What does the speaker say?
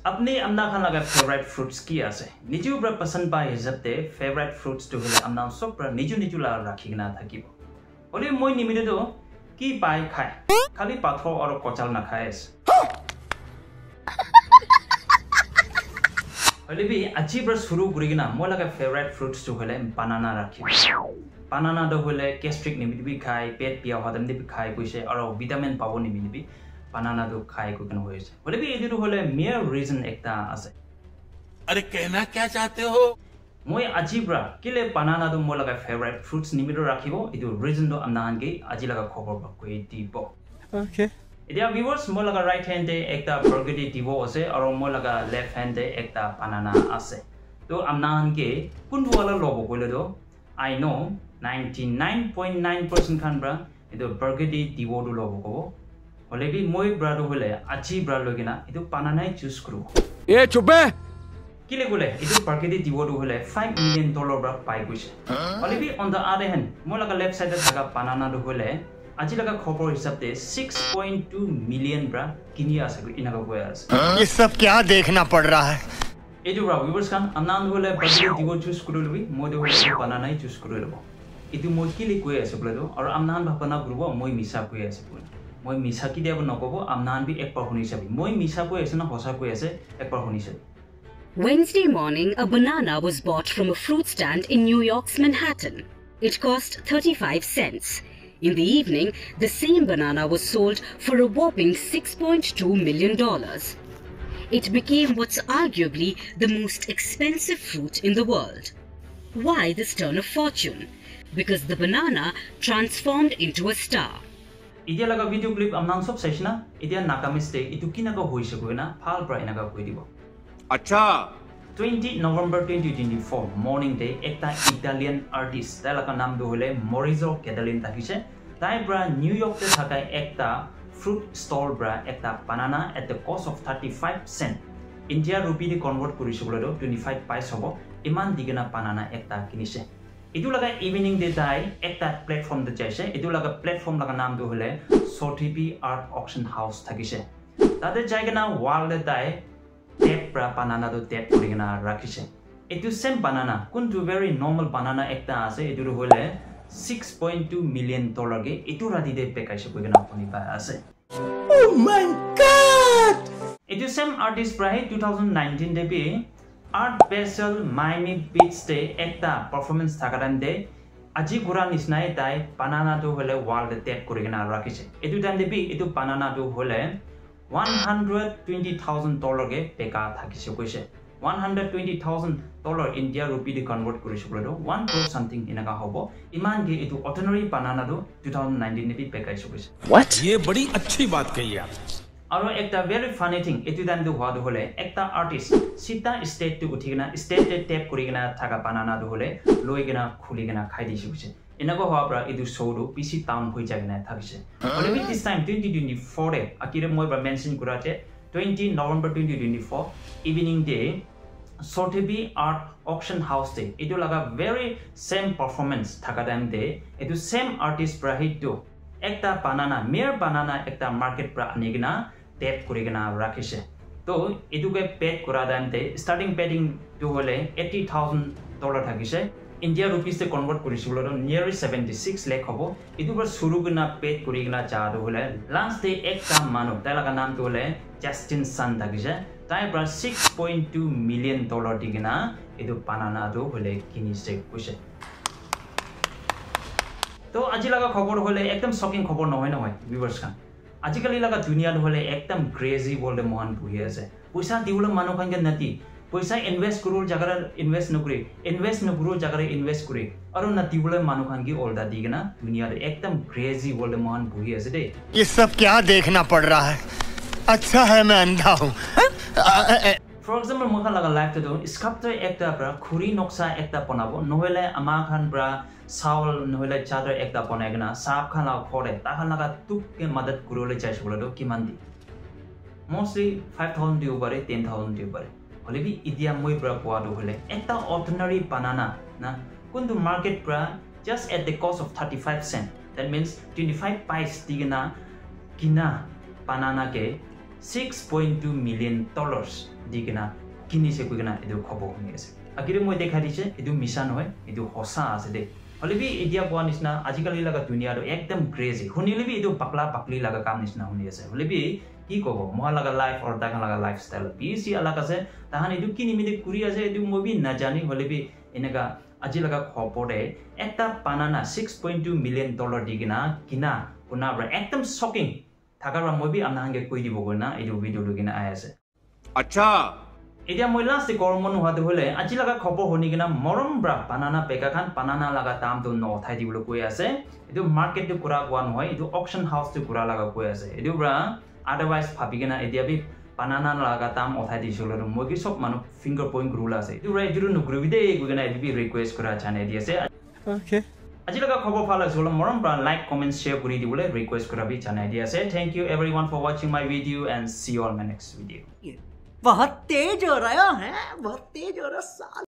अपने amna khan laga favorite fruits ki ase niju bra pasand ba hizabte favorite fruits to hole amna sok bra niju la rakhigna thakibo ole moi nimide do ki pai khai khali pathor aro kochal na khais ole bi aji bra shuru kurigina moi laga favorite fruits to hole banana rakhi banana do hole gastric nimide bi khai pet pia hodam de bi khai koise aro vitamin pabo nimide bi banana do khai ko kan hoise bole bi edu hole mere reason ekta ase अरे कहना क्या चाहते हो moi ajibra kile banana do mo laga favorite fruits nimido rakhibo edu reason do amna hange aji laga khobor ba koi dibo okay edia viewers mo laga right hand de ekta burgundy dibo ase aro mo laga left hand de ekta banana ase to amna hange kundu wala lobo koile do I know 99.9% khan bra edu burgundy dibo do lobo ko Olebi moi brado hole aji brado gina idu banana choose kru ए चुप बे kile gole idu burgundy dibo do hole $5 million bra pai guise Olebi on the other hand mo laga left side thaga banana do hole aji laga khobor hisab te 6.2 million bra kini ase inaga goya ase ये सब क्या देखना पड़ रहा है edu bra viewers kan amna hole burgundy dibo choose kru lobi mo do hole banana choose kru lobo idu moi kile goya ase bole do aru amna bhapana grubo moi misa goya ase bole মই মিছা কি দেব নকব Amnan B এক পাৰ শুনি চাবি মই মিছা কৈ আছে না হসা কৈ আছে এক পাৰ শুনি চাবি Wednesday morning, a banana was bought from a fruit stand in New York's Manhattan. It cost 35 cents. In the evening, the same banana was sold for a whopping $6.2 million. It became what's arguably the most expensive fruit in the world. Why this turn of fortune? Because the banana transformed into a star. ইডিয়া লাগা video clip আমনাং সব চাইছনা ইডিয়া নাকামিস্তে ইটু কিনাকা হইছে কইনা ফাল প্রা ইনাকা কই দিব अच्छा 20 November 2024 morning day ekta Italian artist তাইলাকা নাম দো হলে মরিজো কেডালিন তাকিছে তাই ব্রা নিউ ইয়র্ক তে থাকা একটা fruit stall bra ekta banana at the cost of 35 cent India rupee de convert করিছে বলে 25 পাইছ হবো ইমান দিগনা banana ekta কিনিছে Itu laga evening day dai ekta platform de jaise itu laga platform laga naam do hole Sotheby Art Auction House thakise tade jaigana wall de dai tape pra banana do tape kurigena rakhise itu same banana kuntu very normal banana ekta ase itu hole $6.2 million ge itu radi de pekaise kurigena pani pa ase Oh my god itu same artist pra 2019 de be Art Basel Miami Beach day ekta performance thakaran de aji gura nisnai dai banana do hole wall de tape kurigena rakhise etu time de bi etu banana do hole $120,000 ge peka thakise koise $120,000 India rupee de convert korise bolo 1 crore something inaga hobo iman ge etu ordinary banana do 2019 de bi peka koise What ये बड़ी अच्छी बात कही आप Aro ekta very funny thing etu dan do hwa do hole ekta artist sita state to uthigena state te tape kurigena thaga banana do hole loigena khuligena khai disi buse enago hwa pra edu show do PC town hoi jagena thagise only this time 2024 de akire moi ba mention kurate 20 November 2024 evening day Sotheby Art Auction House day etu laga very same performance thaga time de etu same artist pra hit do ekta banana mere banana ekta market pra anigena tape kurigena rakhise to eduke paid kura dante starting padding to hole $80,000 thakise India rupees te convert korisibolo nearly 76 lakh hobo edu bar shuru guna paid kurigena ja do hole last day ekta manu tailaga naam to hole Justin Sun thakise tai bra $6.2 million digena edu banana do hole kinise koise তো আজি লাগা খবর হলে একদম shocking খবর নহয় নহয় viewers খান আজিকালি লাগা দুনিয়া হলে একদম ক্রেজি বলতে মহান বুহি আছে পয়সা দিবলে মানুহ খানকে নাতি পয়সা ইনভেস্ট করুর জায়গা ইনভেস্ট নকরি জায়গা ইনভেস্ট করি আর না দিবলে মানুহ খানকে অলদা দিগনা দুনিয়ার একদম ক্রেজি বলতে মহান বুহি আছে দে ये सब क्या देखना पड़ रहा है अच्छा है मैं अंधा हूं For example mokha laga life to do sculptor ekta bra khuri noksa ekta banabo nohele ama khan bra saul nohele chadar ekta banagena sap khan la khore ta khan laga tuk ke madad kurole chais bole do kiman di mostly 5,000 di ubare 10,000 di ubare hole bi idia moi bra kwa do hole ekta ordinary banana na kundu market bra just at the cost of 35 cent that means 25 pies digena kina banana ke $6.2 million di kena kini se kuigena edu khobo huni ase akire moi dekha diche edu mission hoy edu hosa ase de holebi india ko nisna ajikali laga dunia do ekdam crazy hunilibi edu pakla pakli laga kam nisna huni ase holebi ki kobo moha laga life or daga laga lifestyle bc alaga se tahan edu kini mide kuri ase edu mobi na jani holebi enega ajilaga khopore ekta banana $6.2 million digina kina kuna bra ekdam shocking thakara mobi amna hange koi dibo gona edu video logina ayase अच्छा এতিয়া মই last গৰমন হোৱাতে হলে আজি লাগা খবৰ হনি কিনা মৰম bra বানানা পেকা খান বানানা লাগা দাম তো নথাই দিবলৈ কৈ আছে এটো মাৰ্কেট তো কুৰা কোৱা নহয় এটো অকশন হাউস তো কুৰা লাগা কৈ আছে এটো ব্ৰা আদাৰৱাইজ ভাবি কিনা এতিয়া বি বানানা লাগা দাম অথাই দিছিল মই কি সব মানুহ ফিংগাৰ পইণ্ট ৰুল আছে এটো ৰাইট দিৰো নুগ্ৰবি দে গগনা এবি ৰিকুৱেষ্ট কৰা জানে দি আছে ओके আজি লগা খবৰ ভাল আছে মৰম ব্ৰা লাইক কমেন্ট শেয়াৰ কৰি দিবলৈ ৰিকুৱেষ্ট কৰা বি জানে দি আছে thank you everyone for watching my video and see you all my next video बहुत तेज हो रहा है बहुत तेज हो रहा है